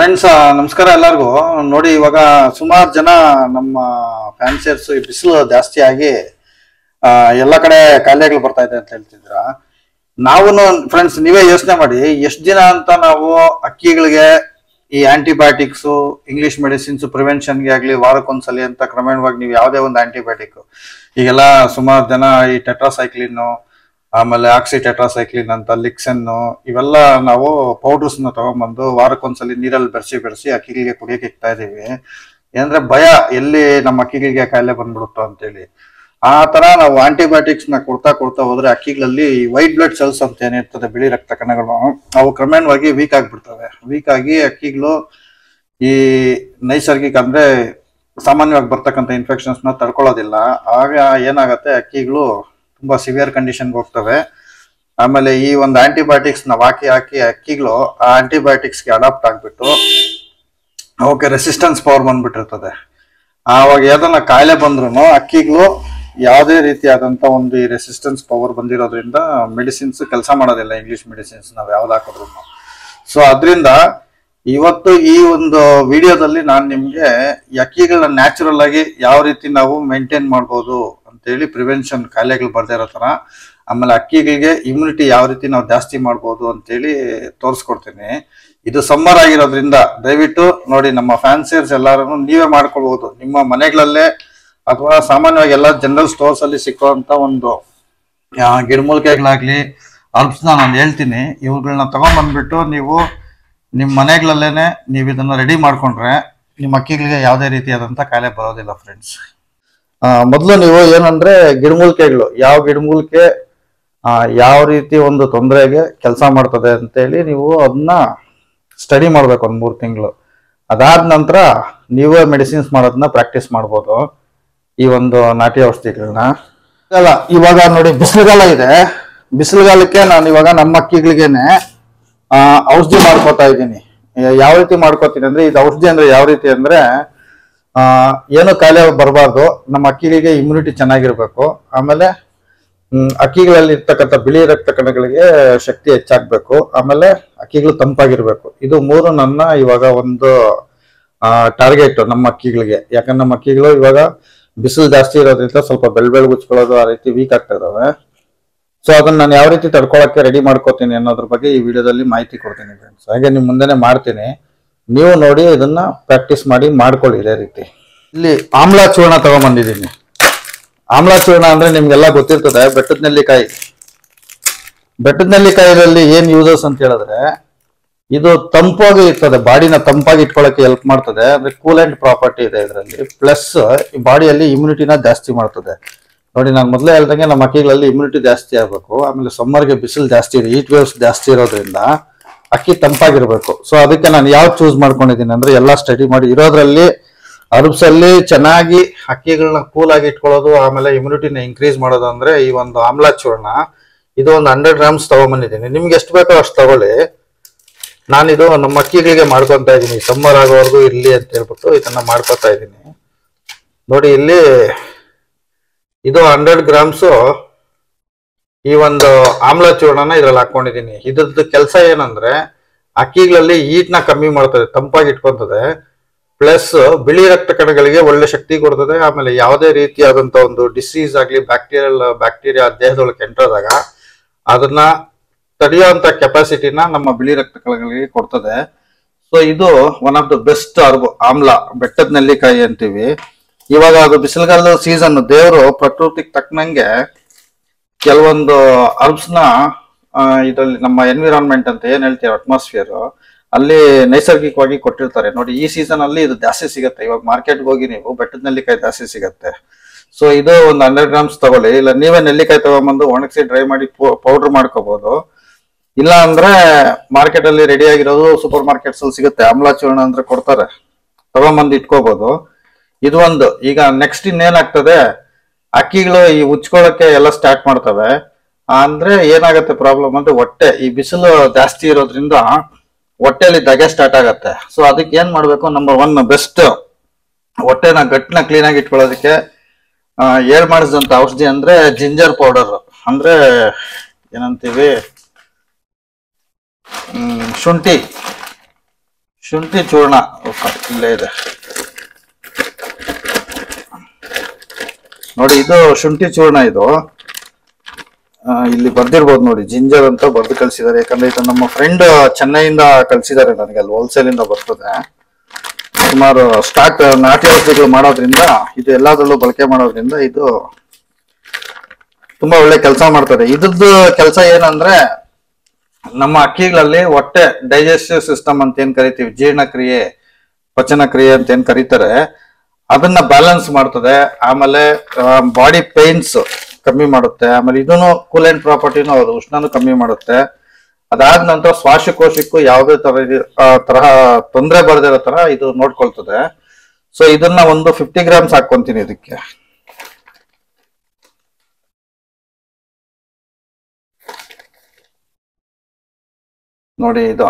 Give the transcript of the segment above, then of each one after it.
Friends ನಮಸ್ಕಾರ ಎಲ್ಲರಿಗೂ. ನೋಡಿ, ಇವಾಗ ಸುಮಾರು ಜನ ನಮ್ಮ ಫ್ಯಾನ್ಸಿಯರ್ಸ್ ಈ ಬಿಸಿಲು ಜಾಸ್ತಿ ಆಗಿ ಎಲ್ಲ ಕಡೆ ಕಾಯಿಲೆಗಳು ಬರ್ತಾ ಇದೆ ಅಂತ ಹೇಳ್ತಿದ್ರ. ನಾವು ಫ್ರೆಂಡ್ಸ್ ನೀವೇ ಯೋಚನೆ ಮಾಡಿ, ಎಷ್ಟು ದಿನ ಅಂತ ನಾವು ಅಕ್ಕಿಗಳಿಗೆ ಈ ಆಂಟಿಬಯೋಟಿಕ್ಸ್, ಇಂಗ್ಲಿಷ್ ಮೆಡಿಸಿನ್ಸ್ ಪ್ರಿವೆನ್ಷನ್ಗೆ ಆಗ್ಲಿ ವಾರಕ್ಕೊಂದ್ಸಲಿ ಅಂತ ಕ್ರಮೇಣವಾಗಿ ನೀವು ಯಾವುದೇ ಒಂದು ಆಂಟಿಬಯೋಟಿಕ್, ಈಗೆಲ್ಲ ಸುಮಾರು ಜನ ಈ ಟೆಟ್ರಾಸೈಕ್ಲಿನ್, ಆಮೇಲೆ ಆಕ್ಸಿಟೆಟ್ರಾಸೈಕ್ಲಿನ್ ಅಂತ, ಲಿಕ್ಸೆನ್, ಇವೆಲ್ಲ ನಾವು ಪೌಡರ್ಸ್ ನ ತಗೊಂಡ್ಬಂದು ವಾರಕ್ಕೊಂದ್ಸಲಿ ನೀರಲ್ಲಿ ಬೆರೆಸಿ ಅಕ್ಕಿಗಳಿಗೆ ಕುಡಿಯಕ್ಕೆ ಇಕ್ತಾ ಇದೀವಿ. ಏನಂದ್ರೆ ಭಯ, ಎಲ್ಲಿ ನಮ್ಮ ಅಕ್ಕಿಗಳಿಗೆ ಕಾಯಿಲೆ ಬಂದ್ಬಿಡುತ್ತೋ ಅಂತೇಳಿ. ಆ ತರ ನಾವು ಆಂಟಿಬಯೋಟಿಕ್ಸ್ ನ ಕೊಡ್ತಾ ಹೋದ್ರೆ ಅಕ್ಕಿಗಳಲ್ಲಿ ವೈಟ್ ಬ್ಲಡ್ ಸೆಲ್ಸ್ ಅಂತ ಏನಿರ್ತದೆ, ಬಿಳಿ ರಕ್ತ ಕಣಗಳು, ಅವು ಕ್ರಮೇಣವಾಗಿ ವೀಕ್ ಆಗ್ಬಿಡ್ತವೆ. ವೀಕ್ ಆಗಿ ಅಕ್ಕಿಗಳು ಈ ನೈಸರ್ಗಿಕ ಅಂದ್ರೆ ಸಾಮಾನ್ಯವಾಗಿ ಬರ್ತಕ್ಕಂಥ ಇನ್ಫೆಕ್ಷನ್ಸ್ ನ ತಡ್ಕೊಳ್ಳೋದಿಲ್ಲ. ಆಗ ಏನಾಗತ್ತೆ, ಅಕ್ಕಿಗಳು ತುಂಬಾ ಸಿವಿಯರ್ ಕಂಡೀಷನ್ಗೆ ಹೋಗ್ತವೆ. ಆಮೇಲೆ ಈ ಒಂದು ಆಂಟಿಬಯೋಟಿಕ್ಸ್ ನಾವು ಹಾಕಿ ಅಕ್ಕಿಗಳು ಆ ಆಂಟಿಬಯೋಟಿಕ್ಸ್ಗೆ ಅಡಾಪ್ಟ್ ಆಗ್ಬಿಟ್ಟು ಅವಕ್ಕೆ ರೆಸಿಸ್ಟೆನ್ಸ್ ಪವರ್ ಬಂದ್ಬಿಟ್ಟಿರ್ತದೆ. ಆವಾಗ ಯಾವ್ದನ್ನ ಕಾಯಿಲೆ ಬಂದ್ರು ಅಕ್ಕಿಗಳು ಯಾವುದೇ ರೀತಿಯಾದಂತ ಒಂದು ಈ ರೆಸಿಸ್ಟೆನ್ಸ್ ಪವರ್ ಬಂದಿರೋದ್ರಿಂದ ಮೆಡಿಸಿನ್ಸ್ ಕೆಲಸ ಮಾಡೋದಿಲ್ಲ, ಇಂಗ್ಲಿಷ್ ಮೆಡಿಸಿನ್ಸ್ ನಾವ್ ಯಾವ್ದು ಹಾಕಿದ್ರು. ಸೊ ಅದರಿಂದ ಇವತ್ತು ಈ ಒಂದು ವಿಡಿಯೋದಲ್ಲಿ ನಾನು ನಿಮ್ಗೆ ಅಕ್ಕಿಗಳನ್ನ ನ್ಯಾಚುರಲ್ ಆಗಿ ಯಾವ ರೀತಿ ನಾವು ಮೇಂಟೈನ್ ಮಾಡ್ಬೋದು ಅಂತೇಳಿ, ಪ್ರಿವೆನ್ಷನ್ ಕಾಯಿಲೆಗಳು ಬರ್ದೇ ಇರೋ ತರ, ಆಮೇಲೆ ಅಕ್ಕಿಗಳಿಗೆ ಇಮ್ಯುನಿಟಿ ಯಾವ ರೀತಿ ನಾವು ಜಾಸ್ತಿ ಮಾಡ್ಬೋದು ಅಂತೇಳಿ ತೋರಿಸ್ಕೊಡ್ತೀನಿ. ಇದು ಸಮ್ಮರ್ ಆಗಿರೋದ್ರಿಂದ ದಯವಿಟ್ಟು ನೋಡಿ, ನಮ್ಮ ಫ್ಯಾನ್ಸಿಯರ್ಸ್ ಎಲ್ಲಾರು ನೀವೇ ಮಾಡ್ಕೊಳ್ಬಹುದು ನಿಮ್ಮ ಮನೆಗಳಲ್ಲೇ, ಅಥವಾ ಸಾಮಾನ್ಯವಾಗಿ ಎಲ್ಲ ಜನರಲ್ ಸ್ಟೋರ್ಸ್ ಅಲ್ಲಿ ಸಿಕ್ಕುವಂತ ಒಂದು ಗಿಡಮೂಲಿಕೆಗಳಾಗ್ಲಿ, ಹರ್ಬ್ಸ್ ನಾನು ಹೇಳ್ತೀನಿ. ಇವುಗಳನ್ನ ತಗೊಂಡ್ಬಂದ್ಬಿಟ್ಟು ನೀವು ನಿಮ್ಮ ಮನೆಗಳಲ್ಲೇನೆ ನೀವು ಇದನ್ನ ರೆಡಿ ಮಾಡ್ಕೊಂಡ್ರೆ ನಿಮ್ಮ ಅಕ್ಕಿಗಳಿಗೆ ಯಾವುದೇ ರೀತಿಯಾದಂತ ಕಾಯಿಲೆ ಬರೋದಿಲ್ಲ ಫ್ರೆಂಡ್ಸ್. ಮೊದಲು ನೀವು ಏನಂದ್ರೆ ಗಿಡಮೂಲಿಕೆಗಳು, ಯಾವ ಗಿಡಮೂಲಿಕೆ ಯಾವ ರೀತಿ ಒಂದು ತೊಂದರೆಗೆ ಕೆಲಸ ಮಾಡ್ತದೆ ಅಂತೇಳಿ ನೀವು ಅದನ್ನ ಸ್ಟಡಿ ಮಾಡ್ಬೇಕು ಒಂದು 3 ತಿಂಗಳು. ಅದಾದ ನಂತರ ನೀವೇ ಮೆಡಿಸಿನ್ಸ್ ಮಾಡೋದನ್ನ ಪ್ರಾಕ್ಟೀಸ್ ಮಾಡ್ಬೋದು, ಈ ಒಂದು ನಾಟಿ ಔಷಧಿಗಳನ್ನ. ಇವಾಗ ನೋಡಿ, ಬಿಸಿಲುಗಾಲ ಇದೆ. ಬಿಸಿಲುಗಾಲಕ್ಕೆ ನಾನು ಇವಾಗ ನಮ್ಮ ಅಕ್ಕಿಗಳಿಗೇನೆ ಔಷಧಿ ಮಾಡ್ಕೋತಾ ಇದ್ದೀನಿ. ಯಾವ ರೀತಿ ಮಾಡ್ಕೋತೀನಿ ಅಂದ್ರೆ, ಇದು ಔಷಧಿ ಅಂದ್ರೆ ಯಾವ ರೀತಿ ಅಂದ್ರೆ, ಏನು ಕಾಯಿಲೆ ಬರಬಾರ್ದು, ನಮ್ಮ ಅಕ್ಕಿಗಳಿಗೆ ಇಮ್ಯುನಿಟಿ ಚೆನ್ನಾಗಿರ್ಬೇಕು, ಆಮೇಲೆ ಅಕ್ಕಿಗಳಲ್ಲಿ ಇರ್ತಕ್ಕಂಥ ಬಿಳಿ ರಕ್ತ ಕಣಗಳಿಗೆ ಶಕ್ತಿ ಹೆಚ್ಚಾಗ್ಬೇಕು, ಆಮೇಲೆ ಅಕ್ಕಿಗಳು ತಂಪಾಗಿರ್ಬೇಕು. ಇದು 3 ನನ್ನ ಇವಾಗ ಒಂದು ಟಾರ್ಗೆಟ್ ನಮ್ಮ ಅಕ್ಕಿಗಳಿಗೆ. ಯಾಕಂದ್ರೆ ನಮ್ಮ ಅಕ್ಕಿಗಳು ಇವಾಗ ಬಿಸಿಲು ಜಾಸ್ತಿ ಇರೋದ್ರಿಂದ ಸ್ವಲ್ಪ ಬೆಳ್ಗುಚ್ಕೊಳ್ಳೋದು ಆ ರೀತಿ ವೀಕ್ ಆಗ್ತಾ ಇದಾವೆ. ಸೊ ಅದನ್ನ ನಾನು ಯಾವ ರೀತಿ ತಡ್ಕೊಳಕ್ಕೆ ರೆಡಿ ಮಾಡ್ಕೋತೀನಿ ಅನ್ನೋದ್ರ ಬಗ್ಗೆ ಈ ವಿಡಿಯೋದಲ್ಲಿ ಮಾಹಿತಿ ಕೊಡ್ತೀನಿ ಫ್ರೆಂಡ್ಸ್. ಹಾಗೆ ನಿಮ್ ಮುಂದೆನೆ ಮಾಡ್ತೀನಿ, ನೀವು ನೋಡಿ ಇದನ್ನ ಪ್ರಾಕ್ಟೀಸ್ ಮಾಡಿ ಮಾಡ್ಕೊಳ್ಳಿ. ಇದೇ ರೀತಿ ಇಲ್ಲಿ ಆಮ್ಲ ಚೂರ್ಣ ತಗೊಂಡ್ಬಂದಿದ್ದೀನಿ. ಆಮ್ಲ ಚೂರ್ಣ ಅಂದ್ರೆ ನಿಮ್ಗೆಲ್ಲ ಗೊತ್ತಿರ್ತದೆ, ಬೆಟ್ಟದ ನೆಲ್ಲಿಕಾಯಿ. ಬೆಟ್ಟದ ನೆಲ್ಲಿಕಾಯಿನಲ್ಲಿ ಏನ್ ಯೂಸಸ್ ಅಂತ ಹೇಳಿದ್ರೆ, ಇದು ತಂಪಾಗಿ ಇರ್ತದೆ, ಬಾಡಿನ ತಂಪಾಗಿ ಇಟ್ಕೊಳ್ಳಕ್ಕೆ ಹೆಲ್ಪ್ ಮಾಡ್ತದೆ. ಅಂದ್ರೆ ಕೂಲೆಂಟ್ ಪ್ರಾಪರ್ಟಿ ಇದೆ ಇದರಲ್ಲಿ. ಪ್ಲಸ್ ಈ ಬಾಡಿಯಲ್ಲಿ ಇಮ್ಯುನಿಟಿನ ಜಾಸ್ತಿ ಮಾಡ್ತದೆ. ನೋಡಿ, ನಾನು ಮೊದಲೇ ಹೇಳ್ದಂಗೆ ನಮ್ಮ ಅಕ್ಕಿಗಳಲ್ಲಿ ಇಮ್ಯುನಿಟಿ ಜಾಸ್ತಿ ಆಗ್ಬೇಕು. ಆಮೇಲೆ ಸಮ್ಮರ್ಗೆ ಬಿಸಿಲು ಜಾಸ್ತಿ ಇದೆ, ಹೀಟ್ ವೇವ್ಸ್ ಜಾಸ್ತಿ ಇರೋದ್ರಿಂದ ಅಕ್ಕಿ ತಂಪಾಗಿರ್ಬೇಕು. ಸೊ ಅದಕ್ಕೆ ನಾನು ಯಾವ್ದು ಚೂಸ್ ಮಾಡ್ಕೊಂಡಿದ್ದೀನಿ ಅಂದ್ರೆ, ಎಲ್ಲ ಸ್ಟಡಿ ಮಾಡಿ ಇರೋದ್ರಲ್ಲಿ ಹರ್ಬ್ಸ್ ಅಲ್ಲಿ ಚೆನ್ನಾಗಿ ಅಕ್ಕಿಗಳನ್ನ ಕೂಲ್ ಆಗಿ ಇಟ್ಕೊಳ್ಳೋದು, ಆಮೇಲೆ ಇಮ್ಯುನಿಟಿನ ಇನ್ಕ್ರೀಸ್ ಮಾಡೋದು ಅಂದ್ರೆ ಈ ಒಂದು ಆಮ್ಲ ಚೂರ್ಣ. ಇದು ಒಂದು 100 ಗ್ರಾಮ್ಸ್ ತಗೊಂಡ್ಬಂದಿದ್ದೀನಿ. ನಿಮ್ಗೆ ಎಷ್ಟು ಬೇಕೋ ಅಷ್ಟು ತಗೊಳ್ಳಿ. ನಾನಿದು ನಮ್ಮ ಅಕ್ಕಿಗಳಿಗೆ ಮಾಡ್ಕೊತಾ ಇದ್ದೀನಿ, ಸಮ್ಮರ್ ಆಗೋವರೆಗೂ ಇರ್ಲಿ ಅಂತ ಹೇಳ್ಬಿಟ್ಟು ಇದನ್ನ ಮಾಡ್ಕೊತಾ ಇದ್ದೀನಿ. ನೋಡಿ, ಇಲ್ಲಿ ಇದು 100 ಗ್ರಾಮ್ಸ್ ಈ ಒಂದು ಆಮ್ಲ ಚೂರ್ಣನ ಇದ್ರಲ್ಲಿ ಹಾಕೊಂಡಿದ್ದೀನಿ. ಇದ್ರದ್ದು ಕೆಲಸ ಏನಂದ್ರೆ, ಅಕ್ಕಿಗಳಲ್ಲಿ ಹೀಟ್ ನ ಕಮ್ಮಿ ಮಾಡ್ತದೆ, ತಂಪಾಗಿ ಇಟ್ಕೊಂತದೆ. ಪ್ಲಸ್ ಬಿಳಿ ರಕ್ತ ಕಣಗಳಿಗೆ ಒಳ್ಳೆ ಶಕ್ತಿ ಕೊಡ್ತದೆ. ಆಮೇಲೆ ಯಾವುದೇ ರೀತಿಯಾದಂತ ಒಂದು ಡಿಸೀಸ್ ಆಗ್ಲಿ, ಬ್ಯಾಕ್ಟೀರಿಯಾ ದೇಹದೊಳಗೆ ಎಂಟ್ರಾದಾಗ ಅದನ್ನ ತಡೆಯುವಂತ ಕೆಪಾಸಿಟಿನ ನಮ್ಮ ಬಿಳಿ ರಕ್ತ ಕಣಗಳಿಗೆ ಕೊಡ್ತದೆ. ಸೊ ಇದು one of the best herb, ಆಮ್ಲ, ಬೆಟ್ಟದ ನೆಲ್ಲಿಕಾಯಿ ಅಂತೀವಿ. ಇವಾಗ ಅದು ಬಿಸಿಲುಗಾಲದ ಸೀಸನ್, ದೇವರು ಪ್ರಕೃತಿಗೆ ತಕ್ಕನಂಗೆ ಕೆಲವೊಂದು ಹರ್ಬ್ಸ್ ನ ಇದರಲ್ಲಿ ನಮ್ಮ ಎನ್ವಿರಾನ್ಮೆಂಟ್ ಅಂತ ಏನ್ ಹೇಳ್ತೀವಿ, ಅಟ್ಮಾಸ್ಫಿಯರ್, ಅಲ್ಲಿ ನೈಸರ್ಗಿಕವಾಗಿ ಕೊಟ್ಟಿರ್ತಾರೆ. ನೋಡಿ, ಈ ಸೀಸನ್ ಅಲ್ಲಿ ಇದು ಜಾಸ್ತಿ ಸಿಗುತ್ತೆ. ಇವಾಗ ಮಾರ್ಕೆಟ್ಗೆ ಹೋಗಿ ನೀವು ಬೆಟ್ಟದ ನೆಲ್ಲಿಕಾಯಿ ಜಾಸ್ತಿ ಸಿಗತ್ತೆ. ಸೊ ಇದು ಒಂದು 100 ಗ್ರಾಮ್ಸ್ ತಗೊಳ್ಳಿ. ಇಲ್ಲ ನೀವೇ ನೆಲ್ಲಿಕಾಯಿ ತಗೊಂಡ್ಬಂದು ಒಣಗಿಸಿ ಡ್ರೈ ಮಾಡಿ ಪೌಡರ್ ಮಾಡ್ಕೋಬಹುದು. ಇಲ್ಲ ಅಂದ್ರೆ ಮಾರ್ಕೆಟ್ ಅಲ್ಲಿ ರೆಡಿ ಆಗಿರೋದು ಸೂಪರ್ ಮಾರ್ಕೆಟ್ಸ್ ಅಲ್ಲಿ ಸಿಗುತ್ತೆ, ಆಮ್ಲ ಚೂರ್ಣ ಅಂದ್ರೆ ಕೊಡ್ತಾರೆ, ತಗೊಂಡ್ಬಂದು ಇಟ್ಕೋಬಹುದು. ಇದು ಒಂದು. ಈಗ ನೆಕ್ಸ್ಟ್ ಇನ್ನೇನಾಗ್ತದೆ, ಅಕ್ಕಿಗಳು ಈ ಉಚ್ಕೊಳ್ಳಕ್ಕೆ ಎಲ್ಲ ಸ್ಟಾರ್ಟ್ ಮಾಡ್ತವೆ. ಅಂದ್ರೆ ಏನಾಗತ್ತೆ ಪ್ರಾಬ್ಲಮ್ ಅಂದ್ರೆ, ಹೊಟ್ಟೆ ಈ ಬಿಸಿಲು ಜಾಸ್ತಿ ಇರೋದ್ರಿಂದ ಹೊಟ್ಟೆಯಲ್ಲಿ ದಗೆ ಸ್ಟಾರ್ಟ್ ಆಗತ್ತೆ. ಸೊ ಅದಕ್ಕೆ ಏನ್ ಮಾಡ್ಬೇಕು, ನಂಬರ್ 1 ಬೆಸ್ಟ್ ಹೊಟ್ಟೆನ ಗಟ್ಟಿನ ಕ್ಲೀನ್ ಆಗಿ ಇಟ್ಕೊಳ್ಳೋದಕ್ಕೆ ಮಾಡಿಸಿದಂತ ಔಷಧಿ ಅಂದ್ರೆ ಜಿಂಜರ್ ಪೌಡರ್, ಅಂದ್ರೆ ಏನಂತೀವಿ, ಶುಂಠಿ ಶುಂಠಿ ಚೂರ್ಣ ಇಲ್ಲೇ ಇದೆ ನೋಡಿ, ಇದು ಶುಂಠಿ ಚೂರ್ಣ. ಇದು ಇಲ್ಲಿ ಬರ್ದಿರ್ಬೋದು ನೋಡಿ, ಜಿಂಜರ್ ಅಂತ ಬರ್ದು ಕಳ್ಸಿದ್ದಾರೆ. ಯಾಕಂದ್ರೆ ಇದು ನಮ್ಮ ಫ್ರೆಂಡ್ ಚೆನ್ನೈಯಿಂದ ಕಳ್ಸಿದ್ದಾರೆ ನನಗೆ, ಅಲ್ಲಿ ಹೋಲ್ಸೇಲ್ ಇಂದ ಬರ್ತದೆ. ಸುಮಾರು ಸ್ಟಾಕ್ ನಾಟಿ ಔಷಧಿಗಳು ಮಾಡೋದ್ರಿಂದ, ಇದು ಎಲ್ಲಾದ್ರಲ್ಲೂ ಬಳಕೆ ಮಾಡೋದ್ರಿಂದ ಇದು ತುಂಬಾ ಒಳ್ಳೆ ಕೆಲಸ ಮಾಡ್ತದೆ. ಇದ್ರದ್ದು ಕೆಲಸ ಏನಂದ್ರೆ, ನಮ್ಮ ಅಕ್ಕಿಗಳಲ್ಲಿ ಹೊಟ್ಟೆ ಡೈಜೆಸ್ಟಿವ್ ಸಿಸ್ಟಮ್ ಅಂತ ಏನ್ ಕರಿತೀವಿ, ಜೀರ್ಣಕ್ರಿಯೆ ಪಚನ ಕ್ರಿಯೆ ಅಂತ ಏನ್ ಕರೀತಾರೆ, ಅದನ್ನ ಬ್ಯಾಲೆನ್ಸ್ ಮಾಡ್ತದೆ. ಆಮೇಲೆ ಬಾಡಿ ಪೇನ್ಸ್ ಕಮ್ಮಿ ಮಾಡುತ್ತೆ. ಆಮೇಲೆ ಇದನ್ನು ಕೂಲೆಂಟ್ ಪ್ರಾಪರ್ಟಿನೂ ಹೌದು, ಉಷ್ಣನೂ ಕಮ್ಮಿ ಮಾಡುತ್ತೆ. ಅದಾದ ನಂತರ ಶ್ವಾಸಕೋಶಕ್ಕೂ ಯಾವುದೇ ತರಹ ತೊಂದರೆ ಬರದಿರೋ ತರ ಇದು ನೋಡ್ಕೊಳ್ತದೆ. ಸೊ ಇದನ್ನ ಒಂದು 50 ಗ್ರಾಮ್ಸ್ ಹಾಕೊಂತೀನಿ ಇದಕ್ಕೆ. ನೋಡಿ ಇದು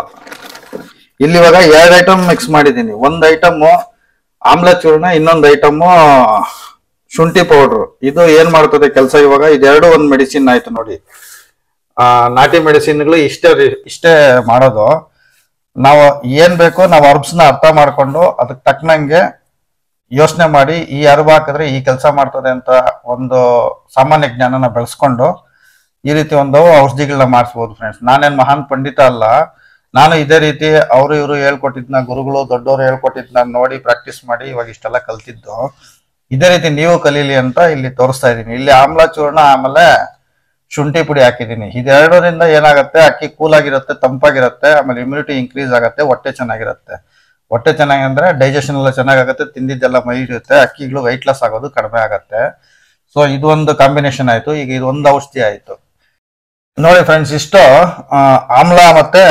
ಇಲ್ಲಿ ಇವಾಗ 2 ಐಟಮ್ ಮಿಕ್ಸ್ ಮಾಡಿದ್ದೀನಿ. ಒಂದು ಐಟಮ್ ಆಮ್ಲ ಚೂರ್ಣ, ಇನ್ನೊಂದು ಐಟಮ್ ಶುಂಠಿ ಪೌಡ್ರು. ಇದು ಏನ್ ಮಾಡ್ತದೆ ಕೆಲಸ ಇವಾಗ, ಇದೆರಡು ಒಂದು ಮೆಡಿಸಿನ್ ಆಯ್ತು ನೋಡಿ. ನಾಟಿ ಮೆಡಿಸಿನ್ಗಳು ಇಷ್ಟೇ ಮಾಡೋದು. ನಾವು ಏನ್ ಬೇಕೋ ನಾವು ಹರ್ಬ್ಸ್ನ ಅರ್ಥ ಮಾಡ್ಕೊಂಡು ಅದಕ್ಕೆ ತಕ್ಕನಂಗೆ ಯೋಚನೆ ಮಾಡಿ ಈ ಹರ್ಬ್ ಹಾಕಿದ್ರೆ ಈ ಕೆಲಸ ಮಾಡ್ತದೆ ಅಂತ ಒಂದು ಸಾಮಾನ್ಯ ಜ್ಞಾನನ ಬೆಳೆಸ್ಕೊಂಡು ಈ ರೀತಿ ಒಂದು ಔಷಧಿಗಳನ್ನ ಮಾಡಿಸ್ಬೋದು ಫ್ರೆಂಡ್ಸ್. ನಾನೇನ್ ಮಹಾನ್ ಪಂಡಿತ ಅಲ್ಲ, ನಾನು ಇದೇ ರೀತಿ ಅವರು ಇವರು ಹೇಳ್ಕೊಟ್ಟಿದ್ನ, ಗುರುಗಳು ದೊಡ್ಡವರು ಹೇಳ್ಕೊಟ್ಟಿದ್ನ ನೋಡಿ ಪ್ರಾಕ್ಟೀಸ್ ಮಾಡಿ ಇವಾಗ ಇಷ್ಟೆಲ್ಲ ಕಲ್ತಿದ್ದು. ಇದೇ ರೀತಿ ನೀವು ಕಲೀಲಿ ಅಂತ ಇಲ್ಲಿ ತೋರಿಸ್ತಾ ಇದ್ದೀನಿ. ಇಲ್ಲಿ ಆಮ್ಲ ಚೂರ್ಣ ಆಮೇಲೆ ಶುಂಠಿ ಪುಡಿ ಹಾಕಿದ್ದೀನಿ. ಇದೆರಡರಿಂದ ಏನಾಗುತ್ತೆ, ಅಕ್ಕಿ ಕೂಲ್ ಆಗಿರುತ್ತೆ, ತಂಪಾಗಿರುತ್ತೆ. ಆಮೇಲೆ ಇಮ್ಯುನಿಟಿ ಇನ್ಕ್ರೀಸ್ ಆಗುತ್ತೆ, ಹೊಟ್ಟೆ ಚೆನ್ನಾಗಿರುತ್ತೆ. ಹೊಟ್ಟೆ ಚೆನ್ನಾಗಿ ಅಂದ್ರೆ ಡೈಜೆಷನ್ ಎಲ್ಲ ಚೆನ್ನಾಗಾಗುತ್ತೆ, ತಿಂದಿದ್ದೆಲ್ಲ ಮೈ ಇರುತ್ತೆ, ಅಕ್ಕಿಗಳು ವೆಯ್ಟ್ ಲಾಸ್ ಆಗೋದು ಕಡಿಮೆ ಆಗುತ್ತೆ. ಸೊ ಇದು ಒಂದು ಕಾಂಬಿನೇಷನ್ ಆಯ್ತು. ಈಗ ಇದು ಒಂದು ಔಷಧಿ ಆಯ್ತು ನೋಡಿ ಫ್ರೆಂಡ್ಸ್. ಇಷ್ಟು ಆಮ್ಲ ಮತ್ತೆ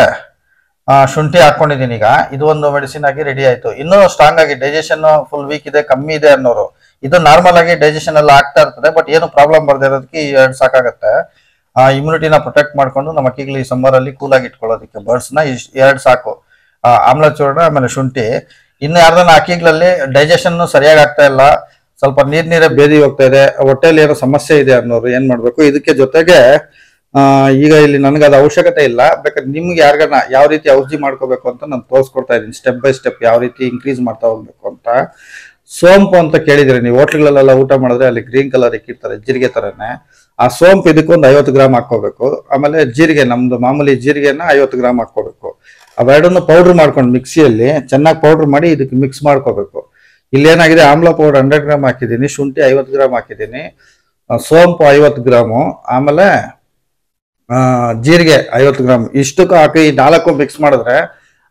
ಶುಂಠಿ ಹಾಕೊಂಡಿದ್ದೀನಿ. ಈಗ ಇದು ಒಂದು ಮೆಡಿಸಿನ್ ಆಗಿ ರೆಡಿ ಆಯ್ತು. ಇನ್ನೂ ಸ್ಟ್ರಾಂಗ್ ಆಗಿ ಡೈಜೆಷನ್ ಫುಲ್ ವೀಕ್ ಇದೆ, ಕಮ್ಮಿ ಇದೆ ಅನ್ನೋರು ಇದು ನಾರ್ಮಲ್ ಆಗಿ ಡೈಜೆಷನ್ ಎಲ್ಲ ಆಗ್ತಾ ಇರ್ತದೆ. ಬಟ್ ಏನು ಪ್ರಾಬ್ಲಮ್ ಬರ್ದೇ ಇರೋದಕ್ಕೆ ಈ 2 ಸಾಕಾಗತ್ತೆ. ಇಮ್ಯುನಿಟಿನ ಪ್ರೊಟೆಕ್ಟ್ ಮಾಡ್ಕೊಂಡು ನಮ್ಮ ಅಕ್ಕಿಗಳು ಈ ಸಮ್ಮರ್ ಅಲ್ಲಿ ಕೂಲ್ ಆಗಿ ಇಟ್ಕೊಳ್ಳೋದಕ್ಕೆ ಬರ್ಡ್ಸ್ ನ 2 ಸಾಕು. ಆಮ್ಲ ಚೂರ್ಣ ಆಮೇಲೆ ಶುಂಠಿ. ಇನ್ನು ಯಾರ್ದನ್ನ ಅಕ್ಕಿಗಳಲ್ಲಿ ಡೈಜೆಷನ್ ಸರಿಯಾಗಿ ಆಗ್ತಾ ಇಲ್ಲ, ಸ್ವಲ್ಪ ನೀರೇ ಬೇದಿ ಹೋಗ್ತಾ ಇದೆ, ಹೊಟ್ಟೆಯಲ್ಲಿ ಏನೋ ಸಮಸ್ಯೆ ಇದೆ ಅನ್ನೋರು ಏನ್ ಮಾಡ್ಬೇಕು, ಇದಕ್ಕೆ ಜೊತೆಗೆ ಈಗ ಇಲ್ಲಿ ನನಗೆ ಅದು ಅವಶ್ಯಕತೆ ಇಲ್ಲ, ಬೇಕಾದ್ರೆ ನಿಮ್ಗೆ ಯಾರಿಗಾನ ಯಾವ ರೀತಿ ಔಷಧಿ ಮಾಡ್ಕೋಬೇಕು ಅಂತ ನಾನು ತೋರಿಸ್ಕೊಡ್ತಾ ಇದ್ದೀನಿ ಸ್ಟೆಪ್ ಬೈ ಸ್ಟೆಪ್, ಯಾವ ರೀತಿ ಇನ್ಕ್ರೀಸ್ ಮಾಡ್ತಾ ಹೋಗ್ಬೇಕು ಅಂತ. ಸೋಂಪು ಅಂತ ಕೇಳಿದ್ರೆ ನೀವು ಹೋಟ್ಲ್ಗಳಲ್ಲೆಲ್ಲ ಊಟ ಮಾಡಿದ್ರೆ ಅಲ್ಲಿ ಗ್ರೀನ್ ಕಲರ್ ಇಕ್ಕಿರ್ತಾರೆ ಜೀರಿಗೆ ತರನೇ. ಆ ಸೋಂಪು ಇದಕ್ಕೊಂದು 50 ಗ್ರಾಮ್ ಹಾಕೋಬೇಕು. ಆಮೇಲೆ ಜೀರಿಗೆ, ನಮ್ದು ಮಾಮೂಲಿ ಜೀರಿಗೆನ 50 ಗ್ರಾಮ್ ಹಾಕೋಬೇಕು. ಅವೆರಡನ್ನು ಪೌಡರ್ ಮಾಡ್ಕೊಂಡು ಮಿಕ್ಸಿಯಲ್ಲಿ ಚೆನ್ನಾಗಿ ಪೌಡರ್ ಮಾಡಿ ಇದಕ್ಕೆ ಮಿಕ್ಸ್ ಮಾಡ್ಕೋಬೇಕು. ಇಲ್ಲಿ ಏನಾಗಿದೆ, ಆಮ್ಲ ಪೌಡರ್ 100 ಗ್ರಾಮ್ ಹಾಕಿದ್ದೀನಿ, ಶುಂಠಿ 50 ಗ್ರಾಮ್ ಹಾಕಿದ್ದೀನಿ, ಸೋಂಪು 50 ಗ್ರಾಮು, ಆಮೇಲೆ ಜೀರಿಗೆ 50 ಗ್ರಾಮ್. ಇಷ್ಟಕ್ಕೂ ಹಾಕಿ 4 ಮಿಕ್ಸ್ ಮಾಡಿದ್ರೆ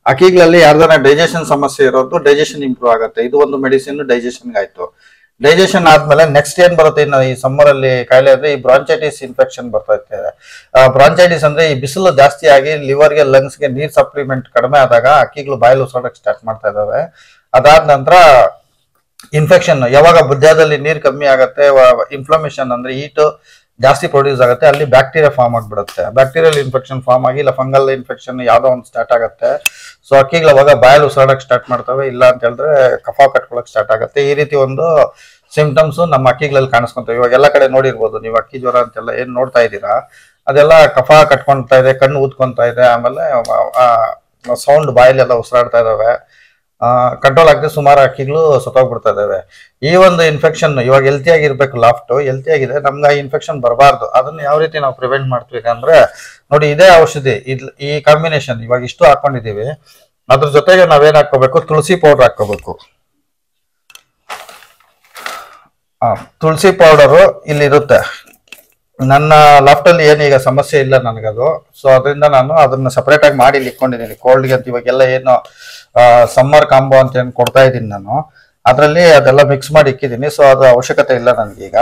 ಅಕ್ಕಿಗಳಲ್ಲಿ ಯಾರ್ದಾರ ಡೈಜೆಷನ್ ಸಮಸ್ಯೆ ಇರೋದು ಡೈಜೆಷನ್ ಇಂಪ್ರೂವ್ ಆಗುತ್ತೆ. ಇದು ಒಂದು ಮೆಡಿಸಿನ್ ಡೈಜೆಷನ್ ಆಯ್ತು. ಡೈಜೆಷನ್ ಆದ್ಮೇಲೆ ನೆಕ್ಸ್ಟ್ ಏನ್ ಬರುತ್ತೆ ಇನ್ನು ಈ ಸಮ್ಮರ್ ಅಲ್ಲಿ ಕಾಯಿಲೆ ಅಂದ್ರೆ ಈ ಬ್ರಾಂಚೈಟಿಸ್ ಇನ್ಫೆಕ್ಷನ್ ಬರ್ತಾ ಇರ್ತದೆ. ಬ್ರಾಂಚೈಟಿಸ್ ಅಂದ್ರೆ ಈ ಬಿಸಿಲು ಜಾಸ್ತಿ ಆಗಿ ಲಿವರ್ಗೆ ಲಂಗ್ಸ್ಗೆ ನೀರ್ ಸಪ್ಲಿಮೆಂಟ್ ಕಡಿಮೆ ಆದಾಗ ಅಕ್ಕಿಗಳು ಬಾಯಲ್ಲಿ ಉಸಿರಾಡಕ್ಕೆ ಸ್ಟಾರ್ಟ್ ಮಾಡ್ತಾ ಇದಾವೆ. ಅದಾದ ನಂತರ ಇನ್ಫೆಕ್ಷನ್, ಯಾವಾಗ ಬುದ್ಧದಲ್ಲಿ ನೀರ್ ಕಮ್ಮಿ ಆಗತ್ತೆ, ಇನ್ಫ್ಲಮೇಷನ್ ಅಂದ್ರೆ ಹೀಟ್ ಜಾಸ್ತಿ ಪ್ರೊಡ್ಯೂಸ್ ಆಗುತ್ತೆ, ಅಲ್ಲಿ ಬ್ಯಾಕ್ಟೀರಿಯಾ ಫಾರ್ಮ್ ಆಗಿಬಿಡುತ್ತೆ. ಬ್ಯಾಕ್ಟೀರಿಯಲ್ ಇನ್ಫೆಕ್ಷನ್ ಫಾರ್ಮ್ ಆಗಿ ಇಲ್ಲ ಫಂಗಲ್ ಇನ್ಫೆಕ್ಷನ್ ಯಾವ್ದೋ ಒಂದು ಸ್ಟಾರ್ಟ್ ಆಗುತ್ತೆ. ಸೊ ಅಕ್ಕಿಗಳು ಅವಾಗ ಬಾಯಲ್ಲಿ ಉಸಿರಾಡಕ್ಕೆ ಸ್ಟಾರ್ಟ್ ಮಾಡ್ತವೆ, ಇಲ್ಲ ಅಂತ ಹೇಳಿದ್ರೆ ಕಫ ಕಟ್ಕೊಳಕ್ ಸ್ಟಾರ್ಟ್ ಆಗುತ್ತೆ. ಈ ರೀತಿ ಒಂದು ಸಿಂಪ್ಟಮ್ಸ್ ನಮ್ಮ ಅಕ್ಕಿಗಳಲ್ಲಿ ಕಾಣಿಸ್ಕೊಂತವೆ. ಇವಾಗ ಎಲ್ಲ ಕಡೆ ನೋಡಿರ್ಬೋದು ನೀವು, ಅಕ್ಕಿ ಜ್ವರ ಅಂತೆಲ್ಲ ಏನ್ ನೋಡ್ತಾ ಇದ್ದೀರಾ, ಅದೆಲ್ಲ ಕಫ ಕಟ್ಕೊಂತಾ ಇದೆ, ಕಣ್ಣು ಊದ್ಕೊಂತ ಇದೆ, ಆಮೇಲೆ ಸೌಂಡ್ ಬಾಯಲ್ಲಿ ಎಲ್ಲ ಉಸಿರಾಡ್ತಾ ಇದಾವೆ. ಕಂಟ್ರೋಲ್ ಆಗದೆ ಸುಮಾರು ಅಕ್ಕಿಗಳು ಸತ್ತೋಗ್ಬಿಡ್ತಾ ಇದಾವೆ. ಈ ಒಂದು ಇನ್ಫೆಕ್ಷನ್ ಇವಾಗ ಹೆಲ್ತಿ ಆಗಿರ್ಬೇಕು, ಲಾಫ್ಟ್ ಹೆಲ್ತಿ ಆಗಿದೆ, ನಮ್ಗೆ ಆ ಇನ್ಫೆಕ್ಷನ್ ಬರಬಾರ್ದು. ಅದನ್ನ ಯಾವ ರೀತಿ ನಾವು ಪ್ರಿವೆಂಟ್ ಮಾಡ್ತೀವಿ ಅಂದ್ರೆ ನೋಡಿ, ಇದೇ ಔಷಧಿ ಈ ಕಾಂಬಿನೇಷನ್ ಇವಾಗ ಇಷ್ಟು ಹಾಕೊಂಡಿದೀವಿ. ಅದ್ರ ಜೊತೆಗೆ ನಾವೇನ್ ಹಾಕೋಬೇಕು, ತುಳಸಿ ಪೌಡರ್ ಹಾಕೋಬೇಕು. ತುಳಸಿ ಪೌಡರು ಇಲ್ಲಿರುತ್ತೆ. ನನ್ನ ಲಾಫ್ಟ್ ಅಲ್ಲಿ ಏನೀಗ ಸಮಸ್ಯೆ ಇಲ್ಲ ನನಗದು. ಸೊ ಅದರಿಂದ ನಾನು ಅದನ್ನ ಸಪರೇಟ್ ಆಗಿ ಮಾಡಿ ಇಲ್ಲಿ ಇಟ್ಕೊಂಡಿದ್ದೀನಿ ಕೋಲ್ಡ್ಗೆ ಅಂತ. ಇವಾಗೆಲ್ಲ ಏನು ಸಮ್ಮರ್ ಕಾಂಬೋ ಅಂತ ಏನ್ ಕೊಡ್ತಾ ಇದ್ದೀನಿ ನಾನು, ಅದರಲ್ಲಿ ಅದೆಲ್ಲ ಮಿಕ್ಸ್ ಮಾಡಿ ಇಕ್ಕಿದ್ದೀನಿ. ಸೊ ಅದು ಅವಶ್ಯಕತೆ ಇಲ್ಲ ನನಗೀಗ.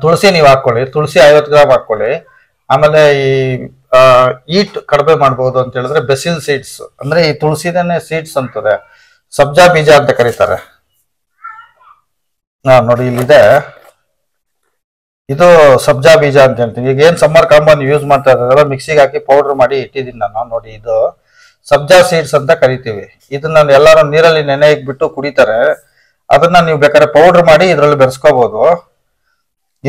ತುಳಸಿ ನೀವು ಹಾಕೊಳ್ಳಿ, ತುಳಸಿ 50 ಗ್ರಾಮ್ ಹಾಕೊಳ್ಳಿ. ಆಮೇಲೆ ಈ ಈಟ್ ಕಡಿಮೆ ಮಾಡ್ಬೋದು ಅಂತ ಹೇಳಿದ್ರೆ ಬೆಸಿಲ್ ಸೀಡ್ಸ್, ಅಂದ್ರೆ ಈ ತುಳಸಿದೇನೆ ಸೀಡ್ಸ್ ಅಂತದೆ, ಸಬ್ಜಾ ಬೀಜ ಅಂತ ಕರೀತಾರೆ. ನೋಡಿ ಇಲ್ಲಿದೆ, ಇದು ಸಬ್ಜಾ ಬೀಜ ಅಂತ ಹೇಳ್ತೀವಿ. ಈಗ ಏನ್ ಸಮ್ಮರ್ ಕಾಂಬೋ ಯೂಸ್ ಮಾಡ್ತಾ ಇದ್ದಾರೆ ಮಿಕ್ಸಿಗೆ ಹಾಕಿ ಪೌಡರ್ ಮಾಡಿ ಇಟ್ಟಿದ್ದೀನಿ ನಾನು. ನೋಡಿ ಇದು ಸಬ್ಜಾ ಸೀಡ್ಸ್ ಅಂತ ಕರಿತೀವಿ. ಇದನ್ನ ಎಲ್ಲಾರು ನೀರಲ್ಲಿ ನೆನೆ ಇಕ್ಬಿಟ್ಟು ಕುಡಿತಾರೆ. ಅದನ್ನ ನೀವು ಬೇಕಾದ್ರೆ ಪೌಡರ್ ಮಾಡಿ ಇದ್ರಲ್ಲಿ ಬೆರೆಸ್ಕೋಬಹುದು.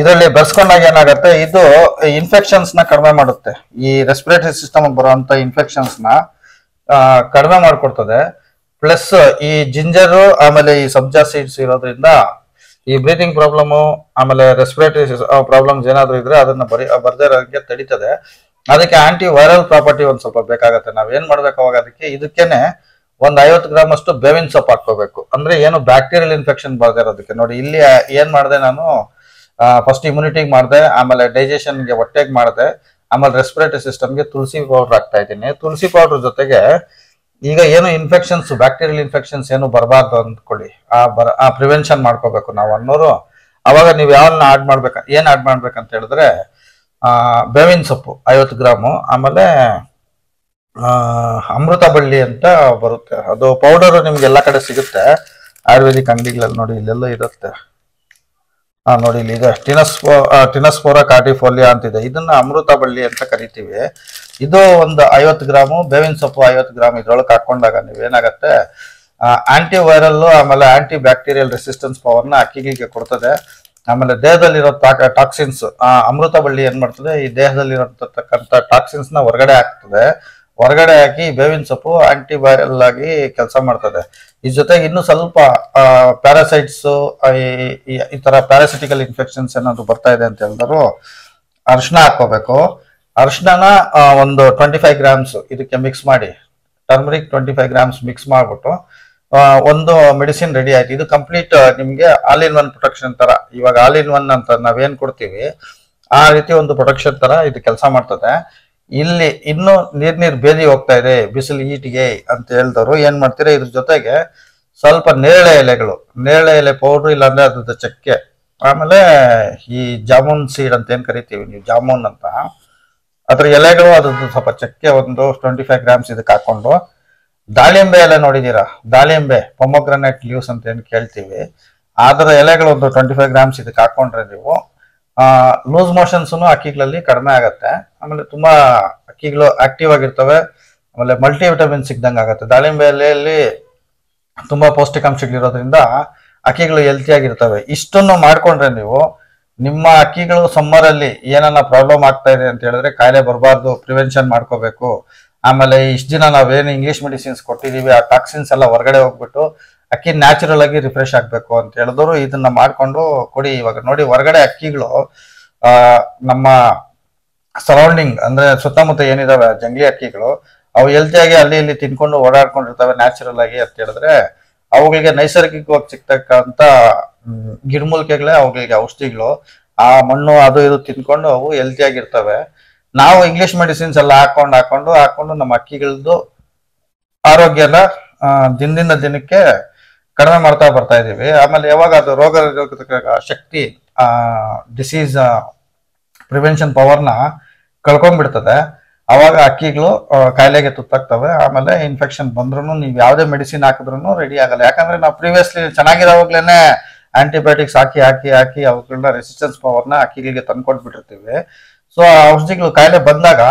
ಇದರಲ್ಲಿ ಬೆರೆಸ್ಕೊಂಡಾಗ ಏನಾಗುತ್ತೆ, ಇದು ಇನ್ಫೆಕ್ಷನ್ಸ್ ನ ಕಡಿಮೆ ಮಾಡುತ್ತೆ. ಈ ರೆಸ್ಪಿರೇಟರಿ ಸಿಸ್ಟಮ್ ಬರುವಂತ ಇನ್ಫೆಕ್ಷನ್ಸ್ ನ ಕಡಿಮೆ ಮಾಡ್ಕೊಡ್ತದೆ. ಪ್ಲಸ್ ಈ ಜಿಂಜರು ಆಮೇಲೆ ಈ ಸಬ್ಜಾ ಸೀಡ್ಸ್ ಇರೋದ್ರಿಂದ ಈ ಬ್ರೀತಿಂಗ್ ಪ್ರಾಬ್ಲಮ್ ಆಮೇಲೆ ರೆಸ್ಪಿರೇಟರಿ ಪ್ರಾಬ್ಲಮ್ಸ್ ಏನಾದ್ರು ಇದ್ರೆ ಅದನ್ನ ಬರ್ದೇ ಇರೋದಕ್ಕೆ ತಡೀತದೆ. ಅದಕ್ಕೆ ಆಂಟಿ ವೈರಲ್ ಪ್ರಾಪರ್ಟಿ ಒಂದ್ ಸ್ವಲ್ಪ ಬೇಕಾಗತ್ತೆ. ನಾವ್ ಏನ್ ಮಾಡ್ಬೇಕು ಅವಾಗ ಅದಕ್ಕೆ ಇದಕ್ಕೇನೆ ಒಂದ್ 50 ಗ್ರಾಮ್ ಅಷ್ಟು ಬೇವಿನ ಸೊಪ್ಪು ಹಾಕೋಬೇಕು. ಅಂದ್ರೆ ಏನು ಬ್ಯಾಕ್ಟೀರಿಯಲ್ ಇನ್ಫೆಕ್ಷನ್ ಬರ್ದೇ ಇರೋದಕ್ಕೆ. ನೋಡಿ ಇಲ್ಲಿ ಏನ್ ಮಾಡಿದೆ ನಾನು, ಫಸ್ಟ್ ಇಮ್ಯುನಿಟಿಗೆ ಮಾಡಿದೆ, ಆಮೇಲೆ ಡೈಜೆಷನ್ಗೆ ಹೊಟ್ಟೆಗೆ ಮಾಡಿದೆ, ಆಮೇಲೆ ರೆಸ್ಪಿರೇಟರಿ ಸಿಸ್ಟಮ್ಗೆ ತುಳಸಿ ಪೌಡರ್ ಹಾಕ್ತಾ ಇದ್ದೀನಿ. ತುಳಸಿ ಪೌಡರ್ ಜೊತೆಗೆ ಈಗ ಏನು ಇನ್ಫೆಕ್ಷನ್ಸ್ ಬ್ಯಾಕ್ಟೀರಿಯಲ್ ಇನ್ಫೆಕ್ಷನ್ಸ್ ಏನು ಬರಬಾರ್ದು ಅಂದ್ಕೊಳ್ಳಿ, ಆ ಪ್ರಿವೆನ್ಷನ್ ಮಾಡ್ಕೋಬೇಕು ನಾವು ಅನ್ನೋರು. ಅವಾಗ ನೀವು ಯಾವನ್ನ ಏನ್ ಆಡ್ ಮಾಡ್ಬೇಕಂತ ಹೇಳಿದ್ರೆ ಬೇವಿನ ಸೊಪ್ಪು 50 ಗ್ರಾಮು, ಆಮೇಲೆ ಅಮೃತ ಬಳ್ಳಿ ಅಂತ ಬರುತ್ತೆ, ಅದು ಪೌಡರ್ ನಿಮ್ಗೆ ಎಲ್ಲಾ ಕಡೆ ಸಿಗುತ್ತೆ ಆಯುರ್ವೇದಿಕ್ ಅಂಗಡಿಗಳಲ್ಲಿ. ನೋಡಿ ಇಲ್ಲೆಲ್ಲ ಇರುತ್ತೆ. ನೋಡಿ ಇಲ್ಲಿ ಇದೆ ಟಿನಸ್ಫೋರಾ ಕಾರ್ಟಿಫೋಲಿಯಾ ಅಂತಿದೆ. ಇದನ್ನ ಅಮೃತ ಬಳ್ಳಿ ಅಂತ ಕರಿತೀವಿ. ಇದು ಒಂದು 50 ಗ್ರಾಮು, ಬೇವಿನ ಸೊಪ್ಪು 50 ಗ್ರಾಮ್ ಇದ್ರೊಳಗೆ ಹಾಕೊಂಡಾಗ ನೀವೇನಾಗತ್ತೆ, ಆಂಟಿ ವೈರಲ್ ಆಮೇಲೆ ಆಂಟಿ ಬ್ಯಾಕ್ಟೀರಿಯಲ್ ರೆಸಿಸ್ಟೆನ್ಸ್ ಪವರ್ನ ಅಕ್ಕಿಗಳಿಗೆ ಕೊಡ್ತದೆ. ಆಮೇಲೆ ದೇಹದಲ್ಲಿರೋ ಟಾಕ್ಸಿನ್ಸ್, ಅಮೃತ ಬಳ್ಳಿ ಏನ್ ಮಾಡ್ತದೆ, ಈ ದೇಹದಲ್ಲಿರತಕ್ಕಂಥ ಟಾಕ್ಸಿನ್ಸ್ ನ ಹೊರಗಡೆ ಹಾಕಿ ಬೇವಿನ ಸೊಪ್ಪು ಆಂಟಿ ವೈರಲ್ ಆಗಿ ಕೆಲಸ ಮಾಡ್ತದೆ. ಈ ಜೊತೆಗೆ ಇನ್ನು ಸ್ವಲ್ಪ ಪ್ಯಾರಾಸೈಟ್ಸ್, ಈ ತರ ಪ್ಯಾರಾಸಿಟಿಕಲ್ ಇನ್ಫೆಕ್ಷನ್ಸ್ ಏನಾದ್ರು ಬರ್ತಾ ಇದೆ ಅಂತ ಹೇಳಿದ್ರು ಅರ್ಶಿನ ಹಾಕೋಬೇಕು. ಅರ್ಶಿನ ಒಂದು 25 ಗ್ರಾಮ್ಸ್ ಇದಕ್ಕೆ ಮಿಕ್ಸ್ ಮಾಡಿ, ಟರ್ಮರಿಕ್ 25 ಗ್ರಾಮ್ಸ್ ಮಿಕ್ಸ್ ಮಾಡ್ಬಿಟ್ಟು ಒಂದು ಮೆಡಿಸಿನ್ ರೆಡಿ ಆಯ್ತು. ಇದು ಕಂಪ್ಲೀಟ್ ನಿಮ್ಗೆ ಆಲ್ ಇನ್ ಒನ್ ಪ್ರೊಟೆಕ್ಷನ್ ತರ. ಇವಾಗ ಆಲ್ ಇನ್ ಒನ್ ಅಂತ ನಾವೇನ್ ಕೊಡ್ತೀವಿ ಆ ರೀತಿ ಒಂದು ಪ್ರೊಟೆಕ್ಷನ್ ತರ ಇದು ಕೆಲಸ ಮಾಡ್ತದೆ. ಇಲ್ಲಿ ಇನ್ನು ನೀರ್ ಬೇದಿ ಹೋಗ್ತಾ ಇದೆ ಬಿಸಿಲು ಈಟಿಗೆ ಅಂತ ಹೇಳಿದವರು ಏನ್ ಮಾಡ್ತೀರಾ, ಇದ್ರ ಜೊತೆಗೆ ಸ್ವಲ್ಪ ನೇರಳೆ ಎಲೆ ಪೌಡ್ರ್, ಇಲ್ಲಾಂದ್ರೆ ಅದ್ರದ್ದು ಚಕ್ಕೆ, ಆಮೇಲೆ ಈ ಜಾಮೂನ್ ಸೀಡ್ ಅಂತ ಏನ್ ಕರಿತೀವಿ ನೀವು, ಜಾಮೂನ್ ಅಂತ, ಅದ್ರ ಎಲೆಗಳು, ಅದ್ರದ್ದು ಸ್ವಲ್ಪ ಚಕ್ಕೆ ಒಂದು 25 ಗ್ರಾಮ್ಸ್ ಇದಕ್ಕೆ ಹಾಕೊಂಡು, ದಾಳಿಂಬೆ ಎಲೆ ನೋಡಿದೀರಾ, ದಾಳಿಂಬೆ ಪೊಮೊಗ್ರನೇಟ್ ಲೀವ್ಸ್ ಅಂತ ಏನ್ ಕೇಳ್ತೀವಿ, ಅದರ ಎಲೆಗಳು ಒಂದು 25 ಗ್ರಾಮ್ಸ್ ಇದಕ್ಕೆ ಹಾಕೊಂಡ್ರೆ ನೀವು ಲೂಸ್ ಮೋಷನ್ಸ್ ಅಕ್ಕಿಗಳಲ್ಲಿ ಕಡಿಮೆ ಆಗತ್ತೆ. ಆಮೇಲೆ ತುಂಬಾ ಅಕ್ಕಿಗಳು ಆಕ್ಟಿವ್ ಆಗಿರ್ತವೆ. ಆಮೇಲೆ ಮಲ್ಟಿ ವಿಟಮಿನ್ ಸಿಗ್ದಂಗೆ ಆಗುತ್ತೆ. ದಾಳಿಂಬೆ ಎಲೆಯಲ್ಲಿ ತುಂಬಾ ಪೌಷ್ಟಿಕಾಂಶಗಳಿರೋದ್ರಿಂದ ಅಕ್ಕಿಗಳು ಹೆಲ್ತಿ ಆಗಿರ್ತವೆ. ಇಷ್ಟನ್ನು ಮಾಡ್ಕೊಂಡ್ರೆ ನೀವು ನಿಮ್ಮ ಅಕ್ಕಿಗಳು ಸಮ್ಮರ್ ಅಲ್ಲಿ ಏನನ್ನ ಪ್ರಾಬ್ಲಮ್ ಆಗ್ತಾ ಇದೆ ಅಂತ ಹೇಳಿದ್ರೆ ಕಾಯಿಲೆ ಬರಬಾರ್ದು, ಪ್ರಿವೆನ್ಷನ್ ಮಾಡ್ಕೋಬೇಕು. ಆಮೇಲೆ ಇಷ್ಟ ದಿನ ನಾವೇನು ಇಂಗ್ಲಿಷ್ ಮೆಡಿಸಿನ್ಸ್ ಕೊಟ್ಟಿದೀವಿ ಆ ಟಾಕ್ಸಿನ್ಸ್ ಎಲ್ಲ ಹೊರಗಡೆ ಹೋಗ್ಬಿಟ್ಟು ಅಕ್ಕಿ ನ್ಯಾಚುರಲ್ ಆಗಿ ರಿಫ್ರೆಶ್ ಆಗ್ಬೇಕು ಅಂತ ಹೇಳಿದ್ರು ಇದನ್ನ ಮಾಡ್ಕೊಂಡು ಕೊಡಿ. ಇವಾಗ ನೋಡಿ ಹೊರಗಡೆ ಅಕ್ಕಿಗಳು ನಮ್ಮ ಸರೌಂಡಿಂಗ್ ಅಂದ್ರೆ ಸುತ್ತಮುತ್ತ ಏನಿದಾವೆ ಜಂಗ್ಲಿ ಅಕ್ಕಿಗಳು, ಅವು ಹೆಲ್ತಿಯಾಗಿ ಅಲ್ಲಿ ಇಲ್ಲಿ ತಿನ್ಕೊಂಡು ಓಡಾಡ್ಕೊಂಡಿರ್ತವೆ ನ್ಯಾಚುರಲ್ ಆಗಿ ಅಂತ ಹೇಳಿದ್ರೆ ಅವುಗಳಿಗೆ ನೈಸರ್ಗಿಕವಾಗಿ ಸಿಗ್ತಕ್ಕಂತ ಗಿಡಮೂಲಿಕೆಗಳೇ ಅವುಗಳಿಗೆ ಔಷಧಿಗಳು. ಆ ಮಣ್ಣು ಅದು ಇದು ತಿನ್ಕೊಂಡು ಅವು ಹೆಲ್ತಿಯಾಗಿರ್ತವೆ. ನಾವು ಇಂಗ್ಲಿಷ್ ಮೆಡಿಸಿನ್ಸ್ ಎಲ್ಲ ಹಾಕೊಂಡು ನಮ್ಮ ಅಕ್ಕಿಗಳದ್ದು ಆರೋಗ್ಯನ ದಿನದಿಂದ ದಿನಕ್ಕೆ ಕಡಿಮೆ ಮಾಡ್ತಾ ಬರ್ತಾ ಇದೀವಿ. ಆಮೇಲೆ ಯಾವಾಗ ಅದು ರೋಗ ಶಕ್ತಿ, ಡಿಸೀಸ್ ಪ್ರಿವೆನ್ಷನ್ ಪವರ್ನ ಕಳ್ಕೊಂಡ್ಬಿಡ್ತದೆ, ಅವಾಗ ಅಕ್ಕಿಗಳು ಕಾಯಿಲೆಗೆ ತುತ್ತಾಗ್ತವೆ. ಆಮೇಲೆ ಇನ್ಫೆಕ್ಷನ್ ಬಂದ್ರು ನೀವು ಯಾವುದೇ ಮೆಡಿಸಿನ್ ಹಾಕಿದ್ರು ರೆಡಿ ಆಗಲ್ಲ. ಯಾಕಂದ್ರೆ ನಾವು ಪ್ರೀವಿಯಸ್ಲಿ ಚೆನ್ನಾಗಿರೋವಾಗ್ಲೇನೆ ಆಂಟಿಬಯೋಟಿಕ್ಸ್ ಹಾಕಿ ಅವುಗಳನ್ನ ರೆಸಿಸ್ಟೆನ್ಸ್ ಪವರ್ನ ಅಕ್ಕಿಗಳಿಗೆ ತಂದ್ಕೊಟ್ಬಿಟ್ಟಿರ್ತೀವಿ. ಸೊ ಆ ಔಷಧಿಗಳು ಕಾಯಿಲೆ ಬಂದಾಗ